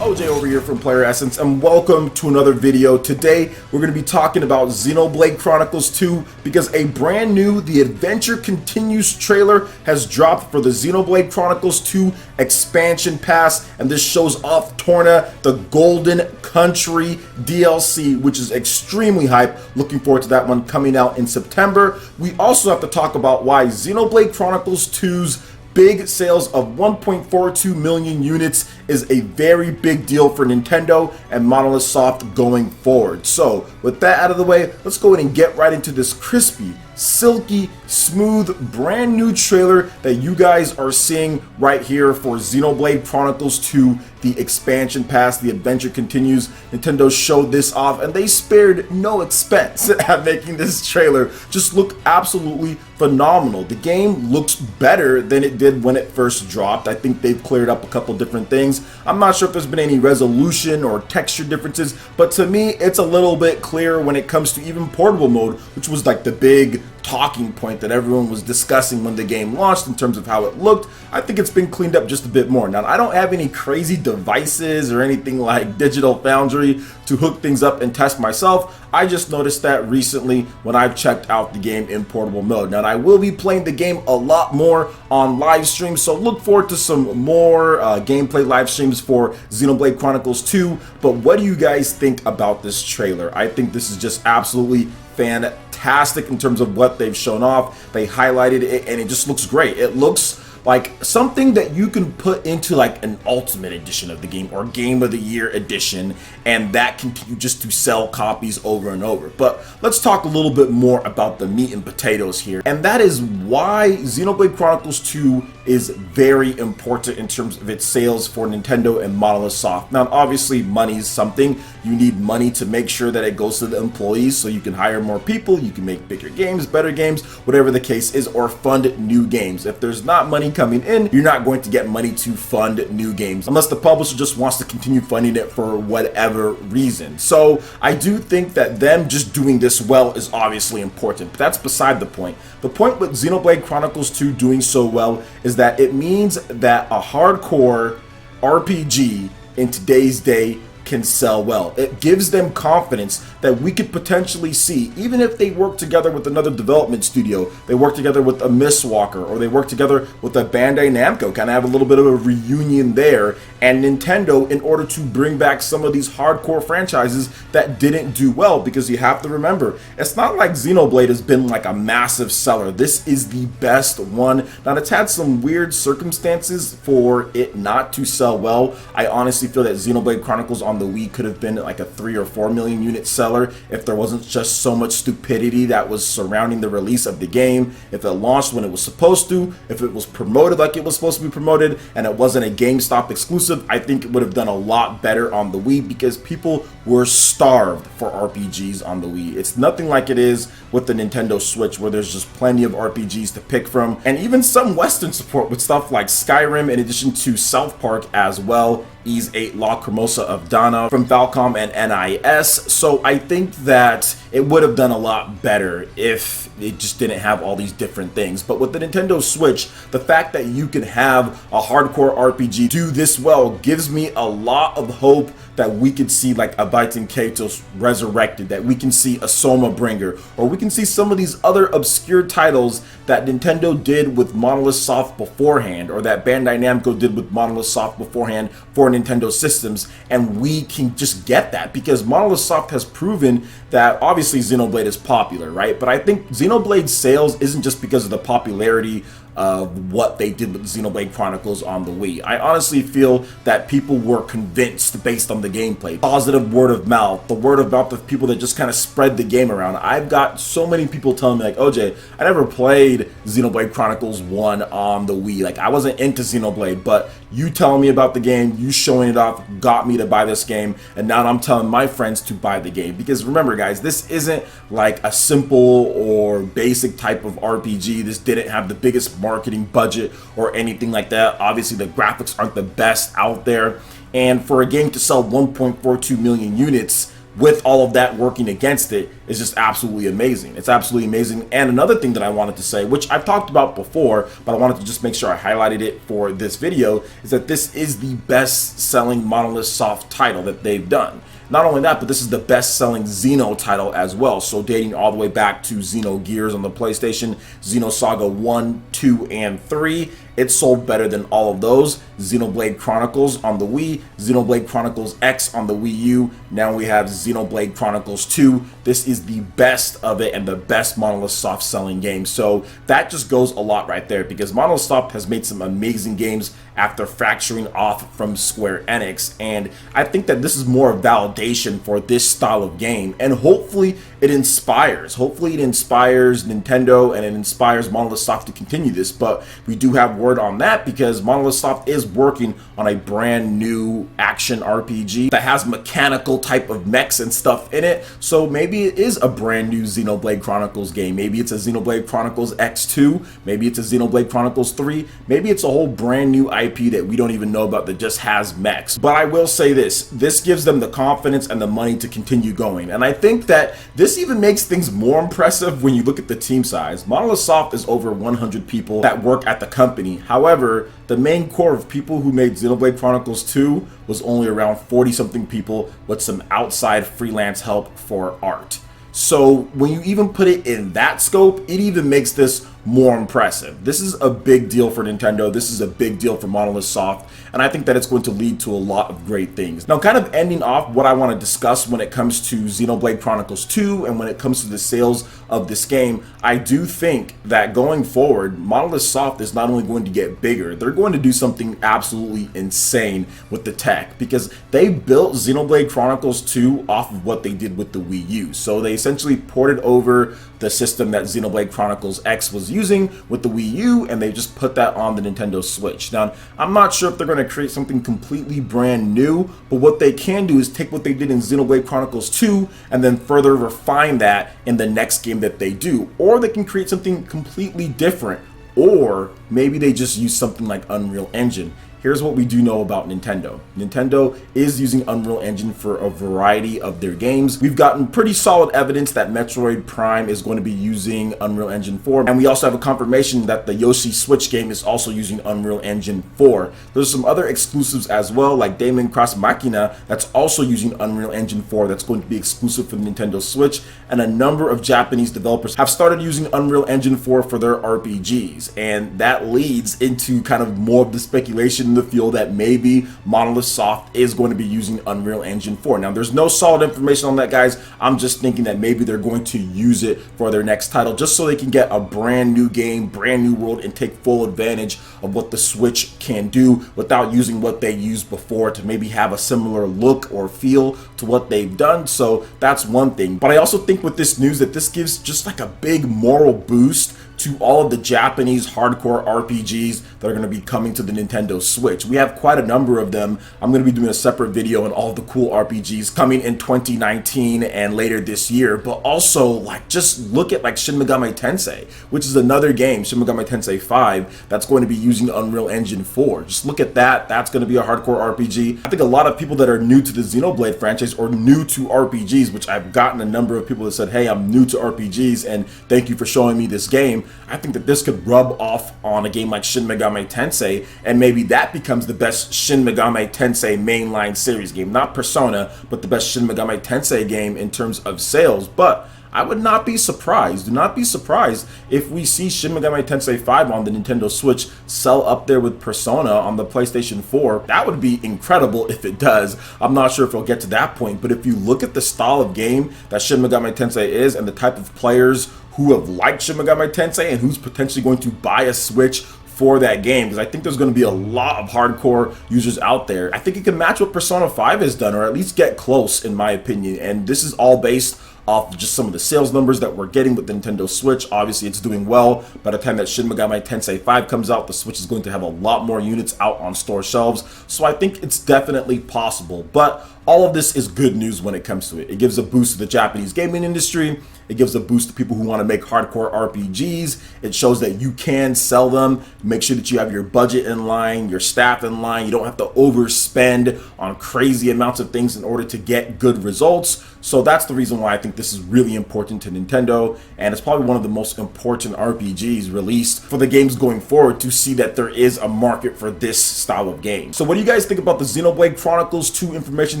OJ over here from PlayerEssence, and welcome to another video. Today we're going to be talking about Xenoblade Chronicles 2 because a brand new The Adventure Continues trailer has dropped for the Xenoblade Chronicles 2 expansion pass, and this shows off Torna, the Golden Country DLC, which is extremely hype. Looking forward to that one coming out in September. We also have to talk about why Xenoblade Chronicles 2's big sales of 1.42 million units is a very big deal for Nintendo and Monolith Soft going forward. So with that out of the way, let's go ahead and get right into this crispy, silky, smooth, brand new trailer that you guys are seeing right here for Xenoblade Chronicles 2, the expansion pass, The Adventure Continues. Nintendo showed this off and they spared no expense at making this trailer just look absolutely phenomenal. The game looks better than it did when it first dropped. I think they've cleared up a couple different things. I'm not sure if there's been any resolution or texture differences, but to me it's a little bit clearer when it comes to even portable mode, which was like the big talking point that everyone was discussing when the game launched in terms of how it looked. I think it's been cleaned up just a bit more. Now, I don't have any crazy devices or anything like Digital Foundry to hook things up and test myself. I just noticed that recently when I've checked out the game in portable mode. Now, I will be playing the game a lot more on live streams, so look forward to some more gameplay live streams for Xenoblade Chronicles 2. But what do you guys think about this trailer? I think this is just absolutely fantastic in terms of what they've shown off. They highlighted it and it just looks great. It looks like something that you can put into like an ultimate edition of the game or game of the year edition, and that continue just to sell copies over and over. But let's talk a little bit more about the meat and potatoes here, and that is why Xenoblade Chronicles 2 is very important in terms of its sales for Nintendo and Monolith Soft. Now, obviously money is something. You need money to make sure that it goes to the employees so you can hire more people, you can make bigger games, better games, whatever the case is, or fund new games. If there's not money coming in, you're not going to get money to fund new games unless the publisher just wants to continue funding it for whatever reason. So I do think that them just doing this well is obviously important, but that's beside the point. The point with Xenoblade Chronicles 2 doing so well is that it means that a hardcore RPG in today's day can sell well. It gives them confidence that we could potentially see, even if they work together with another development studio, they work together with a Mistwalker, or they work together with a Bandai Namco, kind of have a little bit of a reunion there, and Nintendo, in order to bring back some of these hardcore franchises that didn't do well, because you have to remember, it's not like Xenoblade has been like a massive seller. This is the best one. Now, it's had some weird circumstances for it not to sell well. I honestly feel that Xenoblade Chronicles on the Wii could have been like a 3 or 4 million unit seller if there wasn't just so much stupidity that was surrounding the release of the game. If it launched when it was supposed to, if it was promoted like it was supposed to be promoted, and it wasn't a GameStop exclusive, I think it would have done a lot better on the Wii because people were starved for RPGs on the Wii. It's nothing like it is with the Nintendo Switch, where there's just plenty of RPGs to pick from, and even some Western support with stuff like Skyrim, in addition to South Park as well, Ys 8 Lacrimosa of Dana from Falcom and NIS. So I think that it would have done a lot better if it just didn't have all these different things. But with the Nintendo Switch, the fact that you can have a hardcore RPG do this well gives me a lot of hope that we could see like a Baiten Kaitos Resurrected, that we can see a Soma Bringer, or we can see some of these other obscure titles that Nintendo did with Monolith Soft beforehand, or that Bandai Namco did with Monolith Soft beforehand for Nintendo systems, and we can just get that because Monolith Soft has proven that obviously Xenoblade is popular, right? But I think Xenoblade's sales isn't just because of the popularity of what they did with Xenoblade Chronicles on the Wii. I honestly feel that people were convinced based on the gameplay. Positive word of mouth, the word of mouth of people that just kind of spread the game around. I've got so many people telling me like, OJ, I never played Xenoblade Chronicles 1 on the Wii. Like, I wasn't into Xenoblade, but you telling me about the game, you showing it off, got me to buy this game, and now I'm telling my friends to buy the game. Because remember guys, this isn't like a simple or basic type of RPG. This didn't have the biggest marketing budget or anything like that. Obviously the graphics aren't the best out there, and for a game to sell 1.42 million units with all of that working against it is just absolutely amazing. It's absolutely amazing. And another thing that I wanted to say, which I've talked about before, but I wanted to just make sure I highlighted it for this video, is that this is the best-selling Monolith Soft title that they've done. Not only that, but this is the best-selling Xeno title as well. So dating all the way back to Xenogears on the PlayStation, Xenosaga 1, 2, and 3. It sold better than all of those. Xenoblade Chronicles on the Wii, Xenoblade Chronicles X on the Wii U. Now we have Xenoblade Chronicles 2. This is the best of it and the best Monolith Soft selling game. So that just goes a lot right there, because Monolith Soft has made some amazing games after fracturing off from Square Enix. And I think that this is more of validation for this style of game. And hopefully it inspires. Hopefully it inspires Nintendo and it inspires Monolith Soft to continue this. But we do have word on that, because Monolith Soft is working on a brand new action RPG that has mechanical type of mechs and stuff in it. So maybe it is a brand new Xenoblade Chronicles game. Maybe it's a Xenoblade Chronicles X2. Maybe it's a Xenoblade Chronicles 3. Maybe it's a whole brand new IP that we don't even know about that just has mechs. But I will say this gives them the confidence and the money to continue going. And I think that this even makes things more impressive when you look at the team size. Monolith Soft is over 100 people that work at the company. However, the main core of people who made Xenoblade Chronicles 2 was only around 40-something people with some outside freelance help for art. So when you even put it in that scope, it even makes this more impressive. This is a big deal for Nintendo. This is a big deal for Monolith Soft, and I think that it's going to lead to a lot of great things. Now, kind of ending off what I want to discuss when it comes to Xenoblade Chronicles 2 and when it comes to the sales of this game, I do think that going forward, Monolith Soft is not only going to get bigger, they're going to do something absolutely insane with the tech, because they built Xenoblade Chronicles 2 off of what they did with the Wii U. So they essentially ported over the system that Xenoblade Chronicles X was using with the Wii U, and they just put that on the Nintendo Switch. Now, I'm not sure if they're going to create something completely brand new, but what they can do is take what they did in Xenoblade Chronicles 2 and then further refine that in the next game that they do. Or they can create something completely different, or maybe they just use something like Unreal Engine. Here's what we do know about Nintendo. Nintendo is using Unreal Engine for a variety of their games. We've gotten pretty solid evidence that Metroid Prime is going to be using Unreal Engine 4, and we also have a confirmation that the Yoshi Switch game is also using Unreal Engine 4. There's some other exclusives as well, like Daemon Cross Machina, that's also using Unreal Engine 4, that's going to be exclusive for the Nintendo Switch, and a number of Japanese developers have started using Unreal Engine 4 for their RPGs, and that leads into kind of more of the speculation in the field that maybe Monolith Soft is going to be using Unreal Engine 4. Now, there's no solid information on that, guys. I'm just thinking that maybe they're going to use it for their next title, just so they can get a brand new game, brand new world, and take full advantage of what the Switch can do without using what they used before, to maybe have a similar look or feel to what they've done. So that's one thing. But I also think with this news that this gives just like a big moral boost to all of the Japanese hardcore RPGs that are going to be coming to the Nintendo Switch. We have quite a number of them. I'm going to be doing a separate video on all of the cool RPGs coming in 2019 and later this year, but also like just look at like Shin Megami Tensei, which is another game, Shin Megami Tensei 5, that's going to be using Unreal Engine 4. Just look at that. That's going to be a hardcore RPG. I think a lot of people that are new to the Xenoblade franchise or new to RPGs, which I've gotten a number of people that said, hey, I'm new to RPGs and thank you for showing me this game. I think that this could rub off on a game like Shin Megami Tensei, and maybe that becomes the best Shin Megami Tensei mainline series game. Not Persona, but the best Shin Megami Tensei game in terms of sales. But I would not be surprised, do not be surprised if we see Shin Megami Tensei 5 on the Nintendo Switch sell up there with Persona on the PlayStation 4. That would be incredible if it does. I'm not sure if it'll get to that point, but if you look at the style of game that Shin Megami Tensei is and the type of players who have liked Shin Megami Tensei and who's potentially going to buy a Switch for that game, because I think there's going to be a lot of hardcore users out there. I think it can match what Persona 5 has done, or at least get close, in my opinion. And this is all based off just some of the sales numbers that we're getting with the Nintendo Switch. Obviously, it's doing well. By the time that Shin Megami Tensei 5 comes out, the Switch is going to have a lot more units out on store shelves. So I think it's definitely possible. But All of this is good news when it comes to it. It gives a boost to the Japanese gaming industry. It gives a boost to people who want to make hardcore RPGs. It shows that you can sell them. Make sure that you have your budget in line, your staff in line. You don't have to overspend on crazy amounts of things in order to get good results. So that's the reason why I think this is really important to Nintendo, and it's probably one of the most important RPGs released for the games going forward, to see that there is a market for this style of game. So what do you guys think about the Xenoblade Chronicles 2 information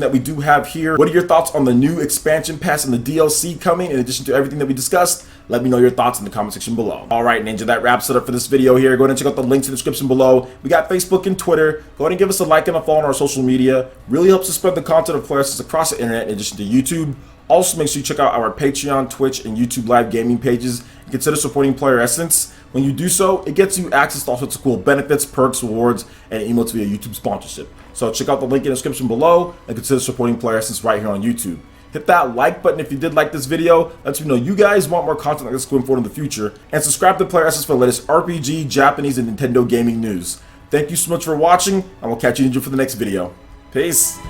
that we do have here? What are your thoughts on the new expansion pass and the DLC coming, in addition to everything that we discussed? Let me know your thoughts in the comment section below. All right, Ninja, that wraps it up for this video here. Go ahead and check out the links in the description below. We got Facebook and Twitter. Go ahead and give us a like and a follow on our social media. Really helps us spread the content of PlayerEssence across the internet, in addition to YouTube. Also, make sure you check out our Patreon, Twitch, and YouTube live gaming pages, and consider supporting PlayerEssence. When you do so, it gets you access to all sorts of cool benefits, perks, rewards, and emotes via YouTube sponsorship. So check out the link in the description below, and consider supporting PlayerEssence right here on YouTube. Hit that like button if you did like this video. Lets me know you guys want more content like this going forward in the future. And subscribe to PlayerEssence for the latest RPG, Japanese, and Nintendo gaming news. Thank you so much for watching, and we'll catch you for the next video. Peace.